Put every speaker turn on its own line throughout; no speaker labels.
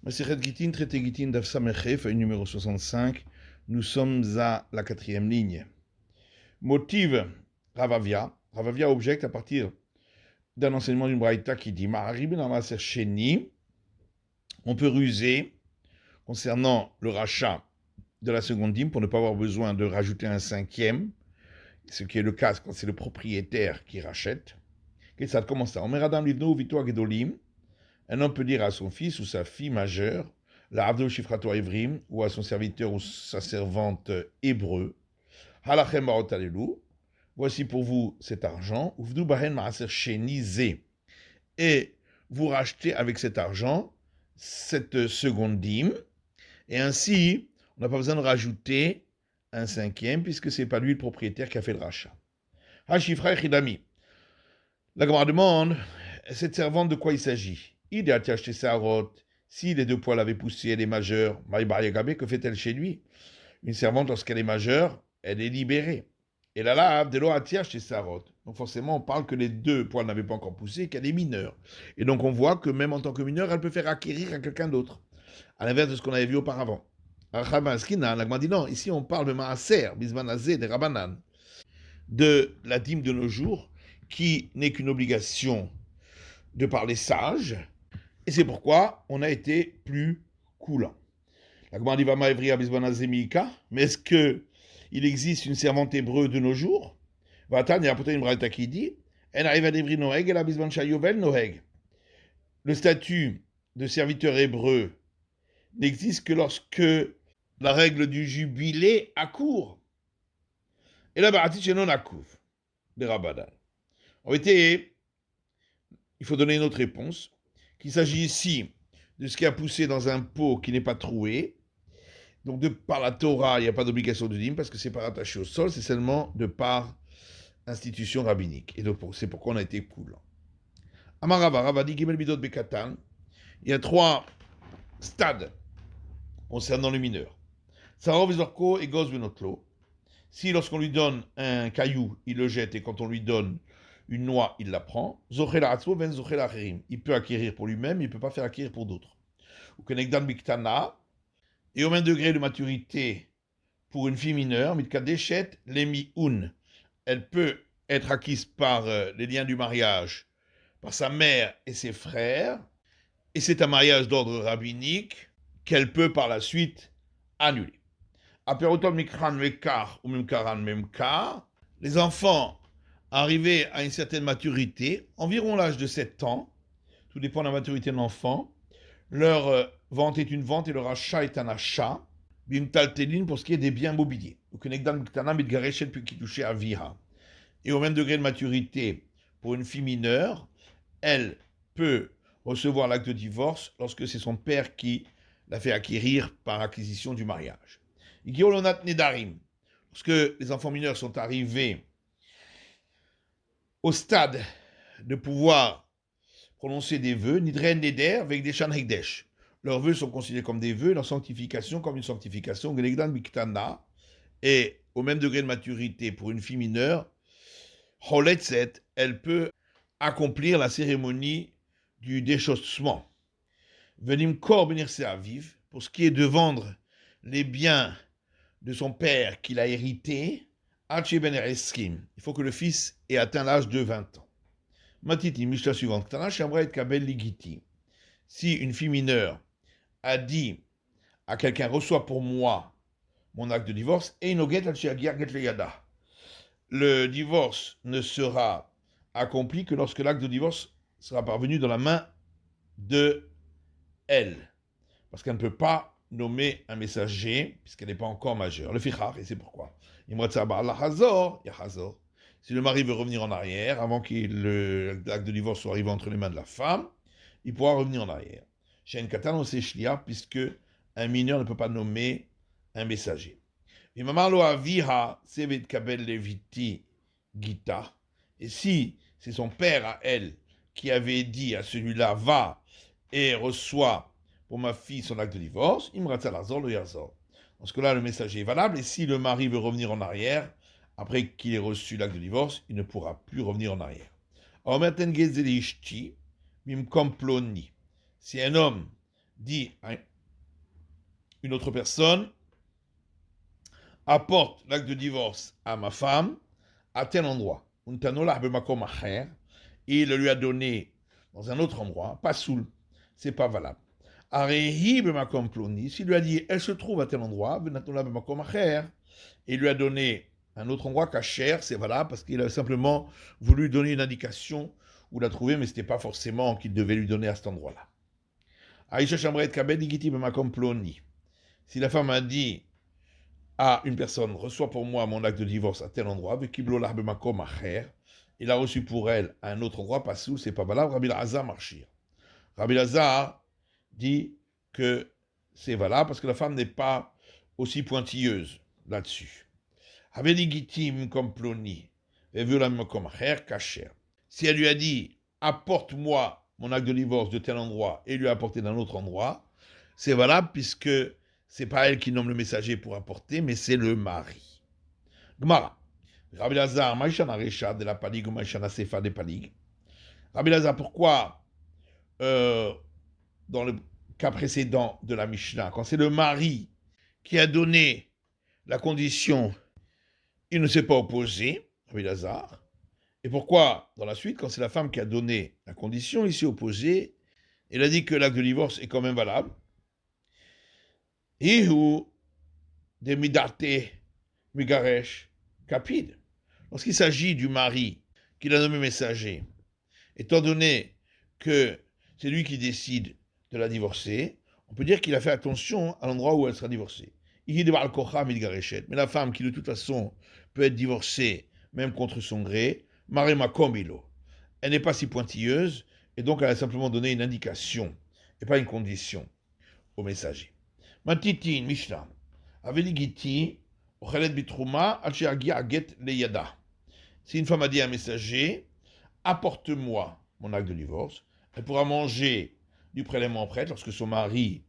Masechet Gittin, traité Gittin Daf Samech, feuille numéro 65. Nous sommes à la 4e ligne. Motive Ravavia. Ravavia objecte à partir d'un enseignement d'une braïta qui dit Ma'arib dans la Sheni. On peut ruser concernant le rachat de la seconde dîme pour ne pas avoir besoin de rajouter un cinquième, ce qui est le cas quand c'est le propriétaire qui rachète. Et ça commence ça. Omeradam livno vito gedolim. Un homme peut dire à son fils ou sa fille majeure, la avdo shifrato evrim, ou à son serviteur ou sa servante hébreu, halachem barot alelu, voici pour vous cet argent, uvdu bahen maaser sheni, et vous rachetez avec cet argent cette seconde dîme, et ainsi, on n'a pas besoin de rajouter un cinquième, puisque c'est pas lui le propriétaire qui a fait le rachat. Hashifra echidami. La Gemara demande, cette servante de quoi il s'agit? Il a acheté Sarot. Si les deux poils avaient poussé, elle est majeure. Que fait-elle chez lui? Une servante, lorsqu'elle est majeure, elle est libérée. Et là, de l'eau acheté Sarot. Donc forcément, on parle que les deux poils n'avaient pas encore poussé et qu'elle est mineure. Et donc on voit que même en tant que mineure, elle peut faire acquérir à quelqu'un d'autre. À l'inverse de ce qu'on avait vu auparavant. La Gemara dit non, ici on parle de Maaser, Bismanazé, des Rabanan, de la dîme de nos jours, qui n'est qu'une obligation de par les sages, et c'est pourquoi on a été plus coulant. La Gemara dit Vama Evria Bisbanazé Mika, mais est-ce qu'il existe une servante hébreu de nos jours? Vatan, il y a peut-être une braïta qui dit En arrive à Devri Noheg et la Bisban Shayovel Noheg. Le statut de serviteur hébreu n'existe que lorsque la règle du jubilé accourt. Et la Baratit chez non accouve, des Rabbanan. En réalité, il faut donner une autre réponse, qu'il s'agit ici de ce qui a poussé dans un pot qui n'est pas troué. Donc, de par la Torah, il n'y a pas d'obligation de dîme parce que c'est pas rattaché au sol, c'est seulement de par institution rabbinique. Et donc, c'est pourquoi on a été coulant. Amarava, Ravadi, Gimel Bidot Bekatan, il y a 3 stades concernant le mineur. Sarov Zorko et Goz Benotlo. Si lorsqu'on lui donne un caillou, il le jette, et quand on lui donne une noix, il la prend. Il peut acquérir pour lui-même, il ne peut pas faire acquérir pour d'autres. Et au même degré de maturité pour une fille mineure, elle peut être acquise par les liens du mariage, par sa mère et ses frères, et c'est un mariage d'ordre rabbinique qu'elle peut par la suite annuler. Les enfants arrivés à une certaine maturité, environ l'âge de 7 ans, tout dépend de la maturité de l'enfant, leur vente est une vente et leur achat est un achat, pour ce qui est des biens mobiliers. Et au même degré de maturité, pour une fille mineure, elle peut recevoir l'acte de divorce lorsque c'est son père qui l'a fait acquérir par acquisition du mariage. Lorsque les enfants mineurs sont arrivés au stade de pouvoir prononcer des vœux, Nidren Neder avec des Shan Hekdesh. Leurs vœux sont considérés comme des vœux, leur sanctification comme une sanctification, Gelegdan Biktana, et au même degré de maturité pour une fille mineure, Holetzet, elle peut accomplir la cérémonie du déchaussement. Venim Kor Benir Seaviv, pour ce qui est de vendre les biens de son père qu'il a hérité, il faut que le fils ait atteint l'âge de 20 ans. Matiti, Mishnah suivante. Si une fille mineure a dit à quelqu'un, reçois pour moi mon acte de divorce, le divorce ne sera accompli que lorsque l'acte de divorce sera parvenu dans la main de elle. Parce qu'elle ne peut pas nommer un messager, puisqu'elle n'est pas encore majeure. Le fichar, et c'est pourquoi. Si le mari veut revenir en arrière, avant que l'acte de divorce soit arrivé entre les mains de la femme, il pourra revenir en arrière. Chez un katan, on sait shlia, puisque un mineur ne peut pas nommer un messager. Et si c'est son père à elle qui avait dit à celui-là, va et reçoit pour ma fille son acte de divorce, dans ce cas-là, le messager est valable, et si le mari veut revenir en arrière, après qu'il ait reçu l'acte de divorce, il ne pourra plus revenir en arrière. Si un homme dit à une autre personne, apporte l'acte de divorce à ma femme à tel endroit. Il le lui a donné dans un autre endroit, pas soul, c'est pas valable. S'il lui a dit, elle se trouve à tel endroit, il lui a donné un autre endroit, Kacher, c'est valable, parce qu'il a simplement voulu donner une indication où la trouver, mais ce n'était pas forcément qu'il devait lui donner à cet endroit-là. Si la femme a dit à une personne, reçois pour moi mon acte de divorce à tel endroit, il a reçu pour elle à un autre endroit, pas sous, c'est pas valable, Rabbi Lazar marchir. Rabbi Lazar dit que c'est valable parce que la femme n'est pas aussi pointilleuse là-dessus. Comme Ploni, si elle lui a dit, apporte-moi mon acte de divorce de tel endroit et lui a apporté d'un autre endroit, c'est valable puisque c'est pas elle qui nomme le messager pour apporter, mais c'est le mari. Gmara. Rabbi Lazar, Maïchana Recha de la Palig ou Maïchana Sefa de Palig. Rabbi Lazar, pourquoi dans le cas précédent de la Mishnah, quand c'est le mari qui a donné la condition, il ne s'est pas opposé, Rabbi Lazar. Et pourquoi, dans la suite, quand c'est la femme qui a donné la condition, il s'est opposé, il a dit que l'acte de divorce est quand même valable. Ihu de midate migaresh kapid. Lorsqu'il s'agit du mari qu'il a nommé messager, étant donné que c'est lui qui décide de la divorcer, on peut dire qu'il a fait attention à l'endroit où elle sera divorcée. Mais la femme qui de toute façon peut être divorcée, même contre son gré, Marema Komilo, elle n'est pas si pointilleuse, et donc elle a simplement donné une indication, et pas une condition, au messager. Matitin, Mishnah, Aveligiti, Ochelet Bitrouma, Acheagi Aget Leyada. Si une femme a dit à un messager, apporte-moi mon acte de divorce, elle pourra manger du prélèvement en prêtre lorsque son mari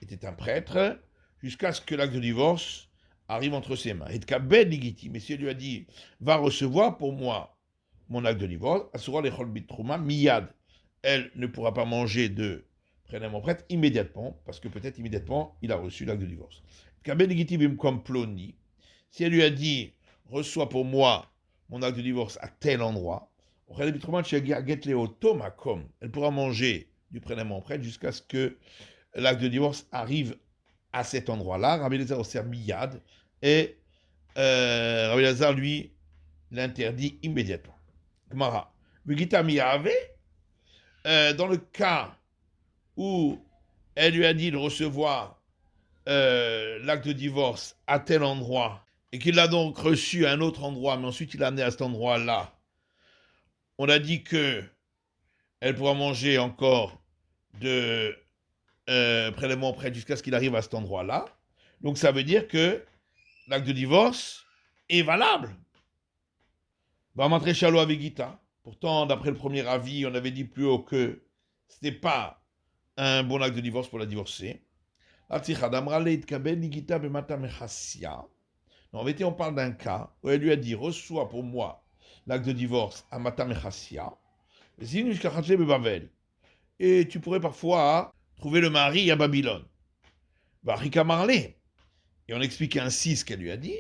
était un prêtre, jusqu'à ce que l'acte de divorce arrive entre ses mains. Et Kabed Ligiti, mais si elle lui a dit, va recevoir pour moi mon acte de divorce, Asura Lechol Bitrouma, Miyad, elle ne pourra pas manger de prélèvement en prêtre immédiatement, parce que peut-être immédiatement, il a reçu l'acte de divorce. Kabed Ligiti Bimkom Ploni, si elle lui a dit, reçois pour moi mon acte de divorce à tel endroit, elle pourra manger du prélèvement en prêtre jusqu'à ce que l'acte de divorce arrive à cet endroit-là. Rabbi Lazar observe miyad et Rabbi Lazar, lui, l'interdit immédiatement. Gemara. Vigita miyave, dans le cas où elle lui a dit de recevoir l'acte de divorce à tel endroit et qu'il l'a donc reçu à un autre endroit, mais ensuite il l'a amené à cet endroit-là, on a dit que elle pourra manger encore de prélèvement près jusqu'à ce qu'il arrive à cet endroit-là. Donc ça veut dire que l'acte de divorce est valable. Va montrer Chalo avec Gita. Pourtant, d'après le premier avis, on avait dit plus haut que ce n'était pas un bon acte de divorce pour la divorcer. En vérité, on parle d'un cas où elle lui a dit, reçois pour moi l'acte de divorce à Matam Echassia, et tu pourrais parfois trouver le mari à Babylone. Et on explique ainsi ce qu'elle lui a dit.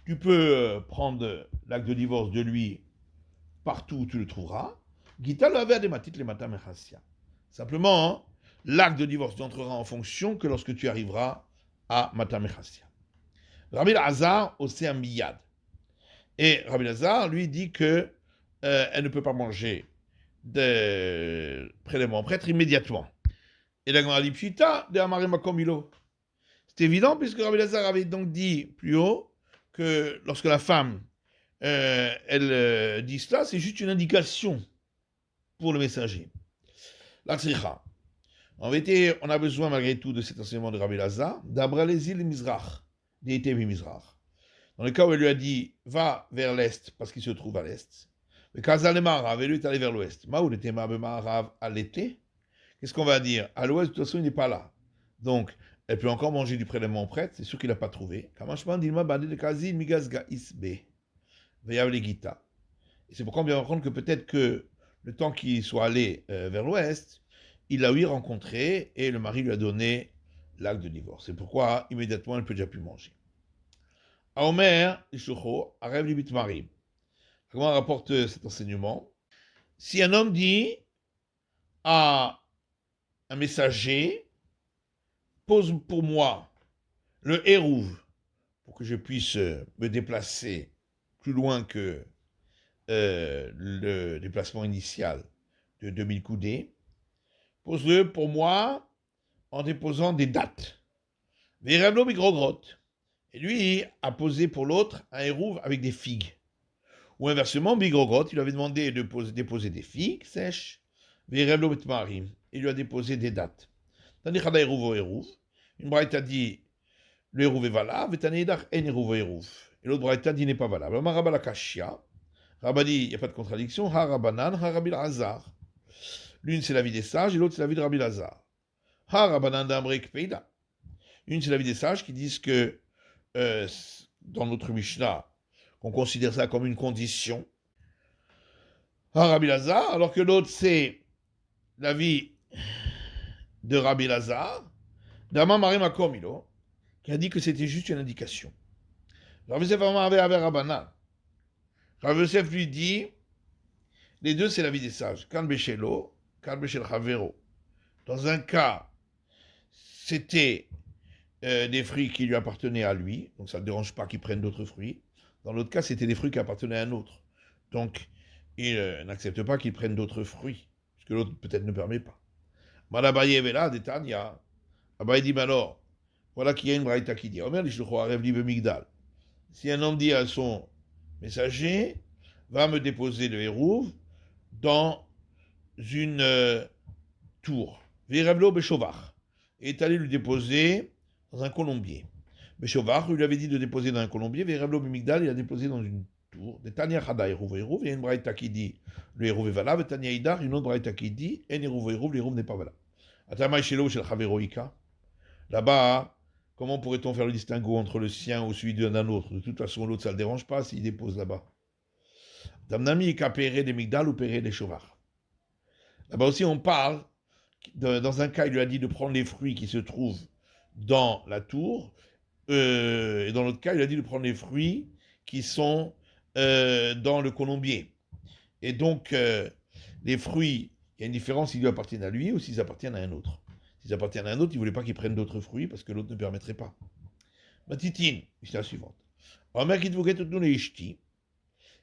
Tu peux prendre l'acte de divorce de lui partout où tu le trouveras. Simplement, l'acte de divorce n'entrera en fonction que lorsque tu arriveras à Matam Echassia. Rabbi Lazar, c'est un miyad. Et Rabbi Lazar, lui, dit que elle ne peut pas manger de prélèvement prêtre immédiatement. Et la Gemara dit Pshita de Amare Makomilo. C'est évident puisque Rabbi Lazar avait donc dit plus haut que lorsque la femme elle dit cela, c'est juste une indication pour le messager. La tzricha. En vérité, on a besoin malgré tout de cet enseignement de Rabbi Lazar, d'Abralezil Mizrach, d'Etevi Mizrach. Dans le cas où elle lui a dit va vers l'est parce qu'il se trouve à l'est, le Kazal et Marav, et lui est allé vers l'ouest. Maoul était Marav à l'été. Qu'est-ce qu'on va dire? À l'ouest, de toute façon, il n'est pas là. Donc, elle peut encore manger du prélèvement prêtre, c'est sûr qu'il n'a pas trouvé. Et c'est pourquoi on vient comprendre que peut-être que le temps qu'il soit allé vers l'ouest, il l'a eu rencontré et le mari lui a donné l'acte de divorce. C'est pourquoi immédiatement elle peut déjà plus manger. Aomer, Ishucho, Arev Libit Marim. Comment rapporte cet enseignement? Si un homme dit à un messager, pose pour moi le hérouve pour que je puisse me déplacer plus loin que le déplacement initial de 2000 coudées, pose-le pour moi en déposant des dates. Vérablo Migrogrot. Et lui a posé pour l'autre un hérouve avec des figues. Ou inversement, Migrogrot, il lui avait demandé de déposer des figues sèches. Vérablo Betmarim. Il lui a déposé des dates. Tandis qu'à hérouve au hérouve, une braïta dit le hérouve est valable, et un hédach en hérouve au hérouve. Et l'autre braïta dit n'est pas valable. Alors, Marabala Kashia. Rabba dit, il n'y a pas de contradiction. Ha Rabbanan, ha Rabbi Lazar. L'une c'est l'avis des sages et l'autre c'est l'avis de Rabbi Lazar. Ha Rabbanan d'Amrek Peida. Une c'est l'avis des sages qui disent que dans notre Mishnah, qu'on considère ça comme une condition. Ha Rabbi Lazar, alors que l'autre c'est l'avis de Rabbi Lazar, d'Ama Marim Akomilo, qui a dit que c'était juste une indication. Rabbi Yosef avait Rabbanan. Rav Yosef lui dit, les deux c'est l'avis des sages. Kan Beshelo, Kan Beshel Chavero. Dans un cas, c'était des fruits qui lui appartenaient à lui, donc ça ne dérange pas qu'il prenne d'autres fruits. Dans l'autre cas, c'était des fruits qui appartenaient à un autre. Donc, il n'accepte pas qu'il prenne d'autres fruits, parce que l'autre peut-être ne permet pas. Malabaye Vela, Detania. Abaye dit, mais alors, voilà qu'il y a une braïta qui dit, Omer, je crois, rêve libre Migdal. Si un homme dit à son messager, va me déposer le hérouve dans une tour. Virablo Beshovar. Et est allé lui déposer dans un colombier. Beshovar lui avait dit de déposer dans un colombier. Virablo Bimigdal, il a déposé dans une tour. De Tania Chada hérouve hérouve. Il y a une braïta qui dit le hérouve est valable. Tania Idar, une autre braïta qui dit en hérouve hérouve, l'hérouve n'est pas valable. Atamaï Shelo Shel Chaveroïka. Là-bas, comment pourrait-on faire le distinguo entre le sien ou celui d'un autre? De toute façon, l'autre, ça ne le dérange pas s'il dépose là-bas. Damnami Kapere des Migdal ou Pere des Chovar. Là-bas aussi, on parle, dans un cas, il lui a dit de prendre les fruits qui se trouvent dans la tour, et dans l'autre cas, il a dit de prendre les fruits qui sont dans le colombier. Et donc, les fruits, il y a une différence s'ils lui appartiennent à lui ou s'ils appartiennent à un autre. S'ils appartiennent à un autre, il ne voulait pas qu'il prenne d'autres fruits parce que l'autre ne permettrait pas. Matitine, c'est la suivante.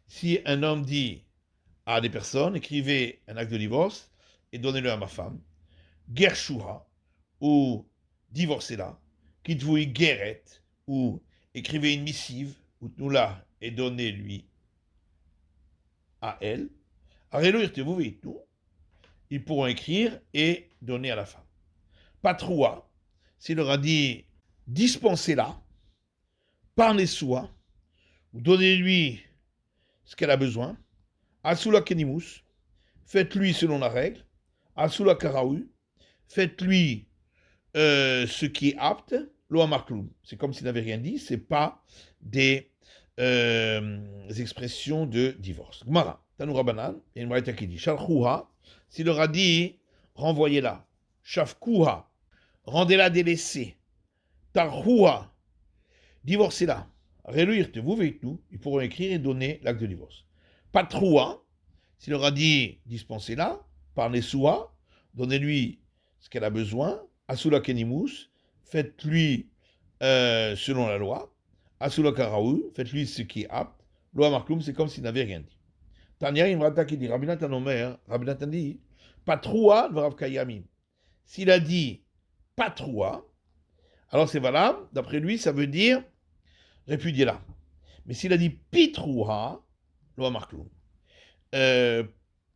Si un homme dit à des personnes, écrivez un acte de divorce et donnez-le à ma femme, Gershuha, ou divorcez-la, Kitvui Geret, ou écrivez une missive, ou Tnoula, et donnez-lui à elle, Arelo Irtevu et tout, ils pourront écrire et donner à la femme. Patroua, s'il leur a dit, dispensez-la, parlez-sois, ou donnez-lui ce qu'elle a besoin, Asula Kenimus, faites-lui selon la règle, Asula Karaou, faites-lui ce qui est apte, Loa Markloum. C'est comme s'il n'avait rien dit, c'est pas des expressions de divorce. Gmara, Tanoura Banan, il y a une braïta qui dit, Shalchouha, s'il leur a dit, renvoyez-la, Shafkouha, rendez-la délaissée, Tarhouha, divorcez-la, Reluirte, vous veillez tout, ils pourront écrire et donner l'acte de divorce. Patroua, s'il leur a dit, dispensez-la, parlez-soua, donnez-lui ce qu'elle a besoin, Asula Kenimus, faites-lui selon la loi, Asula Karaou, faites-lui ce qui est apte, Loa Markloum, c'est comme s'il n'avait rien dit. Tania Imrata qui dit, Rabbi Natan Omer, Rabbi Natan dit, Patroua, Dvarav Kayamim. S'il a dit Patroua, alors c'est valable, d'après lui, ça veut dire répudiez-la. Mais s'il a dit Pitroua, Loa Markloum,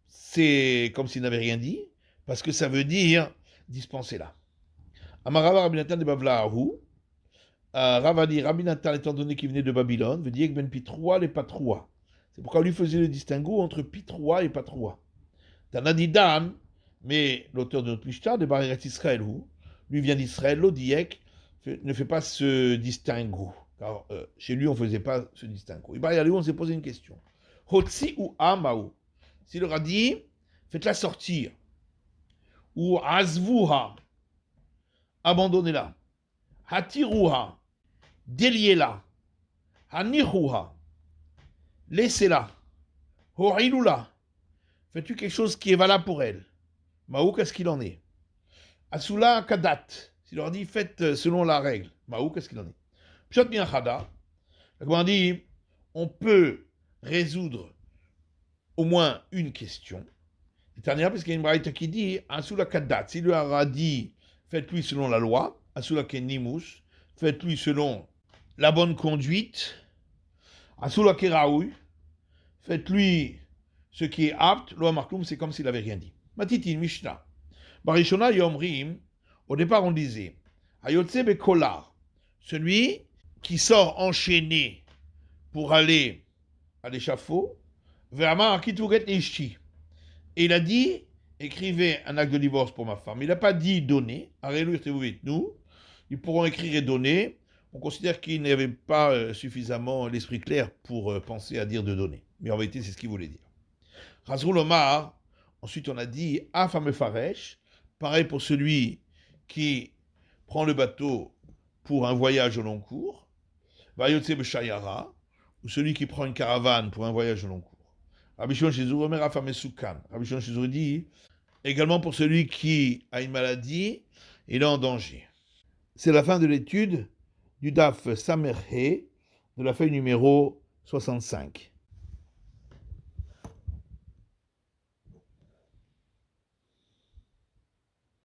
c'est comme s'il n'avait rien dit, parce que ça veut dire dispensez-la. Amarava Rabbi Natan de Bavlaahu, Ravadi Rabbi Natan, étant donné qu'il venait de Babylone, veut dire que ben Pitroua les Patroua. C'est pourquoi lui faisait le distinguo entre Pitroua et Patroua. Tanadidan, mais l'auteur de notre Mishnah, de Barirat Israël, lui vient d'Israël, l'Odiek ne fait pas ce distinguo. Car chez lui, on ne faisait pas ce distinguo. Et on s'est posé une question. Hotsi ou Amaou. S'il leur a dit, faites-la sortir. Ou azvuha, abandonnez-la. Hatiruha, déliez-la. Hanihuha, laissez-la. Horilula, faites-tu quelque chose qui est valable pour elle. Maou, qu'est-ce qu'il en est? Asula kadat, s'il leur dit faites selon la règle. Maou, qu'est-ce qu'il en est? Pshat miachada, comme on dit, on peut résoudre au moins une question. C'est-à-dire, parce qu'il y a une braïta qui dit, Asula kadat, s'il lui aura dit faites-lui selon la loi, Asula kenimus, faites-lui selon la bonne conduite, Asula keraoui, faites-lui ce qui est apte, Loa markoum, c'est comme s'il n'avait rien dit. Matitin, Mishnah. Barishona Yomrim, au départ on disait, Ayotse Bekolar, celui qui sort enchaîné pour aller à l'échafaud, Ve'amar Kituget Ishti. Et il a dit, écrivez un acte de divorce pour ma femme. Il n'a pas dit donner, nous, ils pourront écrire et donner. On considère qu'il n'avait pas suffisamment l'esprit clair pour penser à dire de donner. Mais en vérité, c'est ce qu'il voulait dire. Razrul Omar, ensuite on a dit, Afame Faresh, pareil pour celui qui prend le bateau pour un voyage au long cours, Vayotse Beshayara, ou celui qui prend une caravane pour un voyage au long cours. Rabbi Shimon Shizur Omer Afame Soukan. Rabbi Shimon Shizur dit, également pour celui qui a une maladie, il est en danger. C'est la fin de l'étude du Daf Samerhe, de la feuille numéro 65.